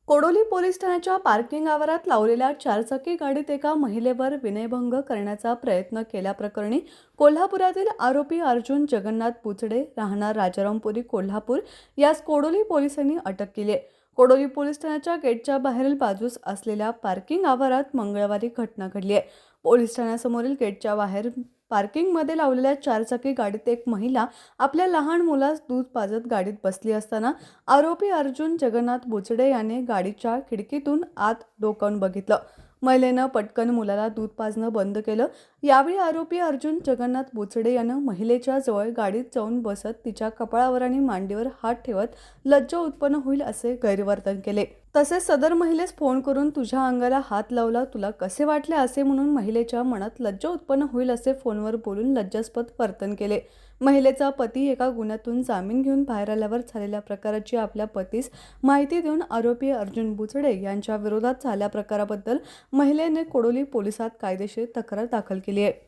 Kodoli police ठाण्याच्या parking आवारात लावलेल्या चारचाकी गाडीत एका महिलेवर विनयभंग करण्याचा प्रयत्न केल्याप्रकरणी कोल्हापुरातील आरोपी अर्जुन जगन्नाथ पुचडे राहणार राजारामपुरी कोल्हापूर यास कोडोली पोलिसांनी अटक केली आहे। कोडोली पोलीस ठाण्याच्या गेटच्या बाहेरील बाजूस असलेल्या पार्किंग आवारात मंगळवारी घटना घडली आहे। पोलीस ठाण्यासमोरील गेटच्या बाहेर पार्किंगमध्ये लावलेल्या चारचाकी गाडीत एक महिला आपल्या लहान मुलास दूध पाजत गाडीत बसली असताना आरोपी अर्जुन जगन्नाथ बुचडे याने गाडीच्या खिडकीतून आत डोकावून बघितलं। महिलेनं पटकन मुलाला दूध पाजणं बंद केलं। यावेळी आरोपी अर्जुन जगन्नाथ बुचडे यानं महिलेच्या जवळ गाडीत जाऊन बसत तिच्या कपाळावर आणि मांडीवर हात ठेवत लज्जा उत्पन्न होईल असे गैरवर्तन केले। तसेच सदर महिलेस फोन करून तुझ्या अंगाला हात लावला, तुला कसे वाटले असे म्हणून महिलेच्या मनात लज्जा उत्पन्न होईल असे फोनवर बोलून लज्जास्पद वर्तन केले। महिलेचा पती एका गुन्ह्यातून जामीन घेऊन बाहेर आल्यावर झालेल्या प्रकाराची आपल्या पतीस माहिती देऊन आरोपी अर्जुन बुचडे यांच्या विरोधात झालेल्या प्रकाराबद्दल महिलेने कोडोली पोलिसात कायदेशीर तक्रार दाखल केली आहे।